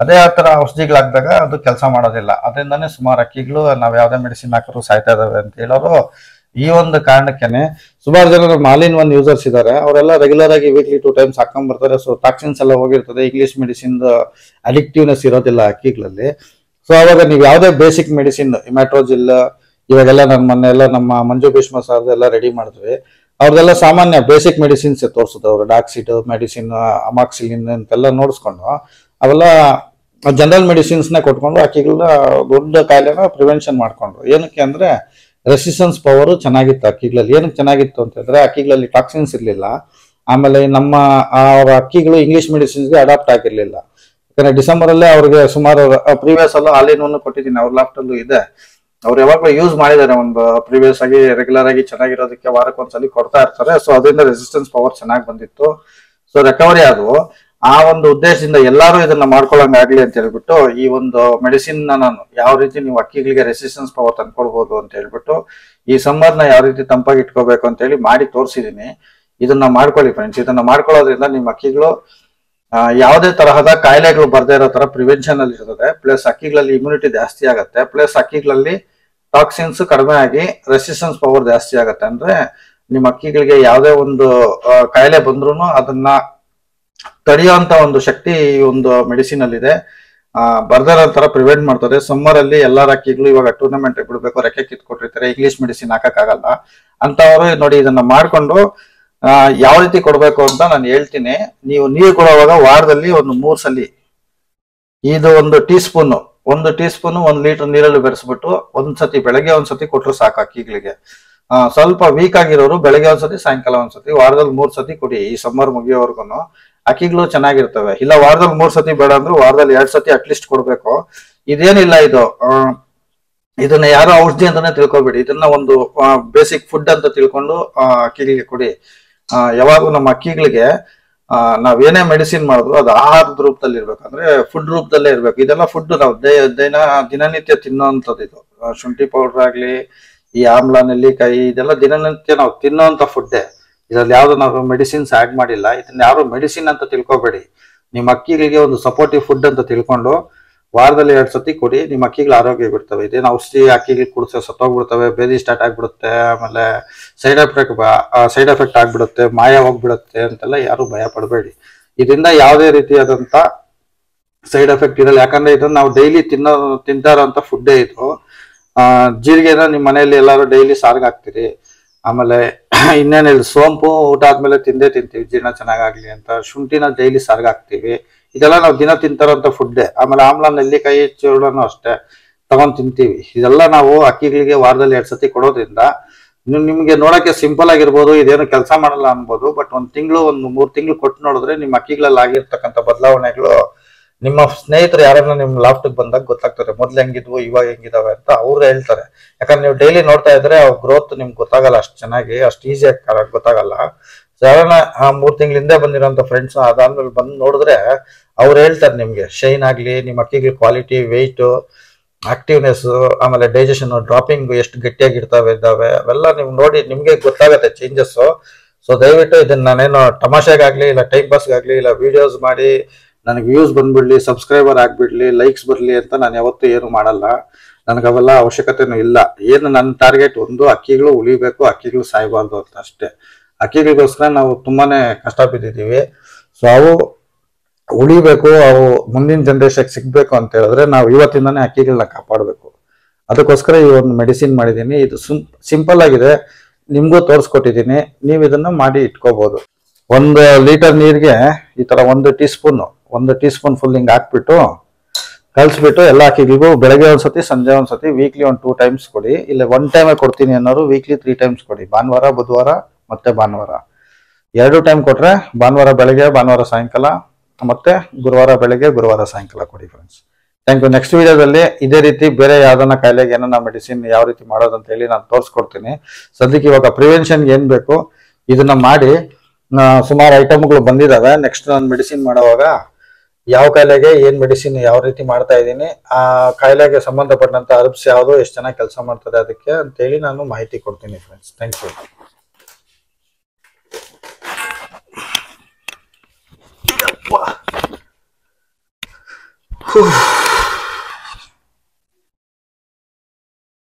ಅದೇ ತರ ಔಷಧಿಗಳಾಗ್ದಾಗ ಅದು ಕೆಲಸ ಮಾಡೋದಿಲ್ಲ. ಅದರಿಂದಾನೇ ಸುಮಾರು ಅಕ್ಕಿಗಳು ನಾವ್ ಯಾವ್ದೇ ಮೆಡಿಸಿನ್ ಹಾಕಿದ್ರು ಸಾಯ್ತಾ ಇದಾವೆ ಅಂತ ಹೇಳೋರು ಈ ಒಂದು ಕಾರಣಕ್ಕೇನೆ. ಸುಮಾರು ಜನ ನಮ್ಮ ಆಲ್ ಇನ್ ಒನ್ ಯೂಸರ್ಸ್ ಇದಾರೆ, ಅವರೆಲ್ಲ ರೆಗ್ಯುಲರ್ ಆಗಿ ವೀಕ್ಲಿ 2 ಟೈಮ್ಸ್ ಹಾಕೊಂಡ್ ಬರ್ತಾರೆ. ಸೊ ಟಾಕ್ಸಿನ್ಸ್ ಎಲ್ಲ ಹೋಗಿರ್ತದೆ, ಇಂಗ್ಲಿಷ್ ಮೆಡಿಸಿನ್ ಅಡಿಕ್ಟಿವ್ನೆಸ್ ಇರೋದಿಲ್ಲ ಅಕ್ಕಿಗಳಲ್ಲಿ. ಸೊ ಅವಾಗ ನೀವು ಯಾವುದೇ ಬೇಸಿಕ್ ಮೆಡಿಸಿನ್ ಇಮ್ಯಾಟ್ರೋಜಿಲ್ ಇವಾಗೆಲ್ಲ ನಮ್ಮ ಮಂಜು ಭೀಷ್ಮ ಸರ್ ಎಲ್ಲ ರೆಡಿ ಮಾಡಿದ್ವಿ. ಅವ್ರದೆಲ್ಲ ಸಾಮಾನ್ಯ ಬೇಸಿಕ್ ಮೆಡಿಸಿನ್ಸ್ ತೋರಿಸಿದ್ರು ಅವರು, ಡಾಕ್ಸಿಡ್ ಮೆಡಿಸಿನ್, ಅಮಾಕ್ಸಿಲಿನ್ ಅಂತೆಲ್ಲ ನೋಡಿಸ್ಕೊಂಡು ಅವೆಲ್ಲ ಜನರಲ್ ಮೆಡಿಸಿನ್ಸ್ ನೇ ಕೊಟ್ಕೊಂಡು ಅಕ್ಕಿಗಳನ್ನ ದೊಡ್ಡ ಕಾಯಿಲೆನ ಪ್ರಿವೆನ್ಷನ್ ಮಾಡ್ಕೊಂಡ್ರು. ಏನಕ್ಕೆ ಅಂದ್ರೆ ರೆಸಿಸ್ಟೆನ್ಸ್ ಪವರ್ ಚೆನ್ನಾಗಿತ್ತು ಅಕ್ಕಿಗಳಲ್ಲಿ. ಏನಕ್ಕೆ ಚೆನ್ನಾಗಿತ್ತು ಅಂತಂದ್ರೆ ಅಕ್ಕಿಗಳಲ್ಲಿ ಟಾಕ್ಸಿನ್ಸ್ ಇರ್ಲಿಲ್ಲ. ಆಮೇಲೆ ನಮ್ಮ ಅಕ್ಕಿಗಳು ಇಂಗ್ಲಿಷ್ ಮೆಡಿಸಿನ್ಸ್ಗೆ ಅಡಾಪ್ಟ್ ಆಗಿರ್ಲಿಲ್ಲ. ಯಾಕಂದ್ರೆ ಡಿಸೆಂಬರ್ ಅಲ್ಲೇ ಅವ್ರಿಗೆ ಸುಮಾರು ಪ್ರೀವಿಯಸ್ ಅಲ್ಲೂ ಆಲ್ ಇನ್ ಒನ್ ಕೊಟ್ಟಿದ್ದೀನಿ, ಅವ್ರ ಲ್ಯಾಪ್ಟಾಪ್ ಇದೆ, ಅವ್ರು ಯಾವಾಗಲೂ ಯೂಸ್ ಮಾಡಿದ್ದಾರೆ. ಒಂದು ಪ್ರೀವಿಯಸ್ ಆಗಿ ರೆಗ್ಯುಲರ್ ಆಗಿ ಚೆನ್ನಾಗಿರೋದಕ್ಕೆ ವಾರಕ್ಕೊಂದ್ಸಲಿ ಕೊಡ್ತಾ ಇರ್ತಾರೆ. ಸೊ ಅದರಿಂದ ರೆಸಿಸ್ಟೆನ್ಸ್ ಪವರ್ ಚೆನ್ನಾಗಿ ಬಂದಿತ್ತು. ಸೊ ರಿಕವರಿ ಆದವು. ಆ ಒಂದು ಉದ್ದೇಶದಿಂದ ಎಲ್ಲರೂ ಇದನ್ನ ಮಾಡ್ಕೊಳ್ಳಂಗಾಗ್ಲಿ ಅಂತ ಹೇಳ್ಬಿಟ್ಟು ಈ ಒಂದು ಮೆಡಿಸಿನ್ ನಾನು ಯಾವ ರೀತಿ ನೀವು ಅಕ್ಕಿಗಳಿಗೆ ರೆಸಿಸ್ಟೆನ್ಸ್ ಪವರ್ ತಂದ್ಕೊಡ್ಬೋದು ಅಂತ ಹೇಳ್ಬಿಟ್ಟು ಈ ಸಮ್ಮರ್ನ ಯಾವ ರೀತಿ ತಂಪಾಗಿ ಇಟ್ಕೋಬೇಕು ಅಂತ ಹೇಳಿ ಮಾಡಿ ತೋರಿಸಿದೀನಿ. ಇದನ್ನ ಮಾಡ್ಕೊಳ್ಳಿ ಫ್ರೆಂಡ್ಸ್. ಇದನ್ನ ಮಾಡ್ಕೊಳ್ಳೋದ್ರಿಂದ ನಿಮ್ಮ ಅಕ್ಕಿಗಳು ಯಾವುದೇ ತರಹದ ಕಾಯಿಲೆಗಳು ಬರ್ದೇ ಇರೋ ತರ ಪ್ರಿವೆನ್ಷನ್ ಅಲ್ಲಿ ಇರ್ತದೆ. ಪ್ಲಸ್ ಅಕ್ಕಿಗಳಲ್ಲಿ ಇಮ್ಯುನಿಟಿ ಜಾಸ್ತಿ ಆಗುತ್ತೆ. ಪ್ಲಸ್ ಅಕ್ಕಿಗಳಲ್ಲಿ ಟಾಕ್ಸಿನ್ಸ್ ಕಡಿಮೆ ಆಗಿ ರೆಸಿಸ್ಟೆನ್ಸ್ ಪವರ್ ಜಾಸ್ತಿ ಆಗುತ್ತೆ. ಅಂದ್ರೆ ನಿಮ್ಮ ಅಕ್ಕಿಗಳಿಗೆ ಯಾವುದೇ ಒಂದು ಕಾಯಿಲೆ ಬಂದ್ರು ಅದನ್ನ ತಡೆಯುವಂತ ಒಂದು ಶಕ್ತಿ ಈ ಒಂದು ಮೆಡಿಸಿನ್ ಅಲ್ಲಿ ಇದೆ. ಬರ್ದರ ತರ ಪ್ರಿವೆಂಟ್ ಮಾಡ್ತದೆ. ಸಮ್ಮರ್ ಅಲ್ಲಿ ಎಲ್ಲರ ಅಕ್ಕಿಗಳು ಇವಾಗ ಟೂರ್ನಮೆಂಟ್ ಬಿಡ್ಬೇಕು, ರೆಕ್ಕೆ ಕಿತ್ಕೊಟ್ಟಿರ್ತಾರೆ, ಇಂಗ್ಲಿಷ್ ಮೆಡಿಸಿನ್ ಹಾಕಕ್ಕಾಗಲ್ಲ ಅಂತವರು ನೋಡಿ ಇದನ್ನ ಮಾಡ್ಕೊಂಡು ಯಾವ ರೀತಿ ಕೊಡ್ಬೇಕು ಅಂತ ನಾನು ಹೇಳ್ತೀನಿ. ನೀವು ನೀರು ಕೊಡುವಾಗ ವಾರದಲ್ಲಿ ಒಂದು 3 ಸಲ ಇದು ಒಂದು ಟೀ ಸ್ಪೂನ್ 1 ಲೀಟರ್ ನೀರಲ್ಲಿ ಬೆರೆಸ್ಬಿಟ್ಟು ಒಂದ್ಸತಿ ಬೆಳಗ್ಗೆ ಒಂದ್ಸತಿ ಕೊಟ್ರು ಸಾಕು ಅಕ್ಕಿಗಳಿಗೆ. ಸ್ವಲ್ಪ ವೀಕ್ ಆಗಿರೋರು ಬೆಳಗ್ಗೆ ಒಂದ್ಸತಿ ಸಾಯಂಕಾಲ ಒಂದ್ಸತಿ ವಾರದಲ್ಲಿ 3 ಸತಿ ಕೊಡಿ. ಈ ಸಮ್ಮರ್ ಮುಗಿಯೋವರ್ಗುನು ಅಕ್ಕಿಗಳು ಚೆನ್ನಾಗಿರ್ತವೆ. ಇಲ್ಲ ವಾರದಲ್ಲಿ 3 ಸತಿ ಬೇಡ ಅಂದ್ರೆ ವಾರದಲ್ಲಿ 2 ಸತಿ ಅಟ್ಲೀಸ್ಟ್ ಕೊಡ್ಬೇಕು. ಇದೇನಿಲ್ಲ ಇದನ್ನ ಯಾರು ಔಷಧಿ ಅಂತಾನೆ ತಿಳ್ಕೊಬೇಡಿ. ಇದನ್ನ ಒಂದು ಬೇಸಿಕ್ ಫುಡ್ ಅಂತ ತಿಳ್ಕೊಂಡು ಅಕ್ಕಿಗಳಿಗೆ ಕೊಡಿ. ಯಾವಾಗೂ ನಮ್ಮ ಅಕ್ಕಿಗಳಿಗೆ ನಾವೇನೇ ಮೆಡಿಸಿನ್ ಮಾಡಿದ್ರು ಅದು ಆಹಾರದ ರೂಪದಲ್ಲಿ ಇರ್ಬೇಕು, ಅಂದ್ರೆ ಫುಡ್ ರೂಪದಲ್ಲೇ ಇರ್ಬೇಕು. ಇದೆಲ್ಲ ಫುಡ್ ನಾವು ದಿನನಿತ್ಯ ತಿನ್ನೋಂಥದ್ದು. ಇದು ಶುಂಠಿ ಪೌಡರ್ ಆಗ್ಲಿ, ಈ ಆಮ್ಲ, ನೆಲ್ಲಿಕಾಯಿ, ಇದೆಲ್ಲ ದಿನನಿತ್ಯ ನಾವು ತಿನ್ನೋಂಥ ಫುಡ್ಡೇ. ಇದ್ರಲ್ಲಿ ಯಾವ್ದು ನಾವು ಮೆಡಿಸಿನ್ಸ್ ಆಡ್ ಮಾಡಿಲ್ಲ. ಇದನ್ನ ಯಾರು ಮೆಡಿಸಿನ್ ಅಂತ ತಿಳ್ಕೊಬೇಡಿ. ನಿಮ್ಮ ಅಕ್ಕಿಗಳಿಗೆ ಒಂದು ಸಪೋರ್ಟಿವ್ ಫುಡ್ ಅಂತ ತಿಳ್ಕೊಂಡು ವಾರದಲ್ಲಿ 2 ಸತಿ ಕೊಡಿ. ನಿಮ್ಮ ಅಕ್ಕಿಗಳು ಆರೋಗ್ಯ ಬಿಡ್ತವೆ. ಇದೇನು ಔಷಧಿ ಅಕ್ಕಿಗಳಿಗೆ ಕುಡಿಸೋ ಸತ್ತೋಗ್ಬಿಡ್ತವೆ, ಬೇದಿ ಸ್ಟಾರ್ಟ್ ಆಗ್ಬಿಡುತ್ತೆ, ಆಮೇಲೆ ಸೈಡ್ ಎಫೆಕ್ಟ್ ಆಗ್ಬಿಡುತ್ತೆ, ಮಾಯ ಹೋಗ್ಬಿಡುತ್ತೆ ಅಂತೆಲ್ಲ ಯಾರು ಭಯ ಪಡಬೇಡಿ. ಇದರಿಂದ ಯಾವುದೇ ರೀತಿಯಾದಂತ ಸೈಡ್ ಎಫೆಕ್ಟ್ ಇರಲ್ಲ. ಯಾಕಂದ್ರೆ ಇದನ್ನ ನಾವು ಡೈಲಿ ತಿಂತಾ ಇರೋಂಥ ಫುಡ್ಡೇ ಇದು. ಜೀರಿಗೆನ ನಿಮ್ಮ ಮನೆಯಲ್ಲಿ ಎಲ್ಲರೂ ಡೈಲಿ ಸಾರ್ಗ್ ಹಾಕ್ತೀರಿ. ಆಮೇಲೆ ಇನ್ನೇನು ಹೇಳಿ, ಸೋಂಪು ಊಟ ಆದ್ಮೇಲೆ ತಿಂತೀವಿ ಜೀರ್ಣ ಚೆನ್ನಾಗಾಗ್ಲಿ ಅಂತ. ಶುಂಠಿನ ಡೈಲಿ ಸಾರ್ಗ್ ಹಾಕ್ತಿವಿ. ಇದೆಲ್ಲ ನಾವು ದಿನ ತಿಂತಾರಂತ ಫುಡ್ಡೇ. ಆಮೇಲೆ ಆಮ್ಲ, ನೆಲ್ಲಿಕಾಯಿ, ಚೂರ್ಣನು ಅಷ್ಟೇ ತಗೊಂಡ್ ತಿಂತೀವಿ. ಇದೆಲ್ಲ ನಾವು ಅಕ್ಕಿಗಳಿಗೆ ವಾರದಲ್ಲಿ 2 ಸತಿ ಕೊಡೋದ್ರಿಂದ ನಿಮ್ಗೆ ನೋಡಕ್ಕೆ ಸಿಂಪಲ್ ಆಗಿರ್ಬೋದು, ಇದೇನು ಕೆಲಸ ಮಾಡಲ್ಲ ಅನ್ಬೋದು. ಬಟ್ 1 ತಿಂಗಳು 3 ತಿಂಗಳು ಕೊಟ್ಟು ನೋಡಿದ್ರೆ ನಿಮ್ಮ ಅಕ್ಕಿಗಳಲ್ಲಿ ಆಗಿರ್ತಕ್ಕಂಥ ಬದಲಾವಣೆಗಳು ನಿಮ್ಮ ಸ್ನೇಹಿತರು ಯಾರನ್ನ ನಿಮ್ ಲಾಫ್ಟಿಗೆ ಬಂದಾಗ ಗೊತ್ತಾಗ್ತದೆ. ಮೊದ್ಲು ಹೆಂಗಿದ್ವು ಇವಾಗ ಹೆಂಗಿದಾವೆ ಅಂತ ಅವ್ರು ಹೇಳ್ತಾರೆ. ಯಾಕಂದ್ರೆ ನೀವು ಡೈಲಿ ನೋಡ್ತಾ ಇದ್ರೆ ಅವ್ರ ಗ್ರೋತ್ ನಿಮ್ಗೆ ಗೊತ್ತಾಗಲ್ಲ ಅಷ್ಟು ಚೆನ್ನಾಗಿ, ಅಷ್ಟು ಈಸಿಯಾಗಿ ಗೊತ್ತಾಗಲ್ಲ. ಯಾರನ್ನ 3 ತಿಂಗಳ ಹಿಂದೆ ಬಂದಿರೋಂಥ ಫ್ರೆಂಡ್ಸ್ ಅದಾದ್ಮೇಲೆ ಬಂದು ನೋಡಿದ್ರೆ ಅವ್ರು ಹೇಳ್ತಾರೆ ನಿಮ್ಗೆ ಶೈನ್ ಆಗ್ಲಿ, ನಿಮ್ಮ ಅಕ್ಕಿಗಳ ಕ್ವಾಲಿಟಿ, ವೆಯ್ಟ್, ಆಕ್ಟಿವ್ನೆಸ್, ಆಮೇಲೆ ಡೈಜೆಷನ್, ಡ್ರಾಪಿಂಗ್ ಎಷ್ಟು ಗಟ್ಟಿಯಾಗಿರ್ತಾವೆ ಅವೆಲ್ಲ ನೀವು ನೋಡಿ ನಿಮ್ಗೆ ಗೊತ್ತಾಗತ್ತೆ ಚೇಂಜಸ್. ಸೊ ದಯವಿಟ್ಟು ಇದನ್ನ ನಾನೇನು ತಮಾಷೆಗಾಗ್ಲಿ, ಇಲ್ಲ ಟೈಮ್ ಪಾಸ್ಗಾಗ್ಲಿ, ಇಲ್ಲ ವಿಡಿಯೋಸ್ ಮಾಡಿ ನನಗೆ ವ್ಯೂಸ್ ಬಂದ್ಬಿಡ್ಲಿ, ಸಬ್ಸ್ಕ್ರೈಬರ್ ಆಗ್ಬಿಡ್ಲಿ, ಲೈಕ್ಸ್ ಬರ್ಲಿ ಅಂತ ನಾನು ಯಾವತ್ತೂ ಏನು ಮಾಡಲ್ಲ. ನನಗೆ ಅವೆಲ್ಲ ಅವಶ್ಯಕತೆನೂ ಇಲ್ಲ. ಏನು ನನ್ನ ಟಾರ್ಗೆಟ್ ಒಂದು ಅಕ್ಕಿಗಳು ಉಳಿಬೇಕು, ಅಕ್ಕಿಗಳು ಸಾಯಬಾರ್ದು ಅಂತ ಅಷ್ಟೇ. ಅಕ್ಕಿಗಳಿಗೋಸ್ಕರ ನಾವು ತುಂಬಾನೇ ಕಷ್ಟ ಬಿದ್ದಿದ್ದೀವಿ. ಸೊ ಅವು ಉಳಿಬೇಕು, ಅವು ಮುಂದಿನ ಜನರೇಷನ್ಗೆ ಸಿಗ್ಬೇಕು ಅಂತ ಹೇಳಿದ್ರೆ ನಾವು ಇವತ್ತಿಂದಾನೇ ಅಕ್ಕಿಗಳನ್ನ ಕಾಪಾಡಬೇಕು. ಅದಕ್ಕೋಸ್ಕರ ಈ ಒಂದು ಮೆಡಿಸಿನ್ ಮಾಡಿದ್ದೀನಿ. ಇದು ಸಿಂಪಲ್ ಆಗಿದೆ, ನಿಮ್ಗೂ ತೋರಿಸ್ಕೊಟ್ಟಿದ್ದೀನಿ. ನೀವು ಇದನ್ನ ಮಾಡಿ ಇಟ್ಕೋಬಹುದು. 1 ಲೀಟರ್ ನೀರಿಗೆ ಈ ತರ 1 ಟೀ ಸ್ಪೂನ್ ಫುಲ್ ಹಿಂಗ್ ಹಾಕ್ಬಿಟ್ಟು ಕಲ್ಸ್ಬಿಟ್ಟು ಎಲ್ಲ ಅಕ್ಕಿಗಳಿಗೂ ಬೆಳಗ್ಗೆ ಒಂದ್ಸತಿ, ಸಂಜೆ ಒಂದ್ಸತಿ, ವೀಕ್ಲಿ 2 ಟೈಮ್ಸ್ ಕೊಡಿ. ಇಲ್ಲ 1 ಟೈಮ್ ಕೊಡ್ತೀನಿ ಅನ್ನೋರು ವೀಕ್ಲಿ 3 ಟೈಮ್ಸ್ ಕೊಡಿ. ಭಾನುವಾರ, ಬುಧವಾರ ಮತ್ತೆ ಭಾನುವಾರ 2 ಟೈಮ್ ಕೊಟ್ರೆ ಭಾನುವಾರ ಬೆಳಗ್ಗೆ, ಭಾನುವಾರ ಸಾಯಂಕಾಲ, ಮತ್ತೆ ಗುರುವಾರ ಬೆಳಗ್ಗೆ, ಗುರುವಾರ ಸಾಯಂಕಾಲ ಕೊಡಿ ಫ್ರೆಂಡ್ಸ್. Thank you. ನೆಕ್ಸ್ಟ್ ವಿಡಿಯೋದಲ್ಲಿ ಇದೇ ರೀತಿ ಬೇರೆ ಯಾವ್ದನ್ನ ಕಾಯಿಲೆಗೆ ಏನನ್ನ ಮೆಡಿಸಿನ್ ಯಾವ ರೀತಿ ಮಾಡೋದಂತ ಹೇಳಿ ನಾನು ತೋರಿಸ್ಕೊಡ್ತೀನಿ. ಸದ್ಯಕ್ಕೆ ಇವಾಗ ಪ್ರಿವೆನ್ಷನ್ಗೆ ಏನ್ ಬೇಕು ಇದನ್ನ ಮಾಡಿ. ಸುಮಾರು ಐಟಮ್ಗಳು ಬಂದಿದಾವೆ. ನೆಕ್ಸ್ಟ್ ನಾನು ಮೆಡಿಸಿನ್ ಮಾಡುವಾಗ ಯಾವ ಕಾಯಿಲೆಗೆ ಏನ್ ಮೆಡಿಸಿನ್ ಯಾವ ರೀತಿ ಮಾಡ್ತಾ ಇದ್ದೀನಿ, ಆ ಕಾಯಿಲೆಗೆ ಸಂಬಂಧಪಟ್ಟಂತ ಹರ್ಬ್ಸ್ ಯಾವುದು, ಎಷ್ಟು ಚೆನ್ನಾಗಿ ಕೆಲಸ ಮಾಡ್ತದೆ ಅದಕ್ಕೆ ಅಂತೇಳಿ ನಾನು ಮಾಹಿತಿ ಕೊಡ್ತೀನಿ ಫ್ರೆಂಡ್ಸ್. Thank you.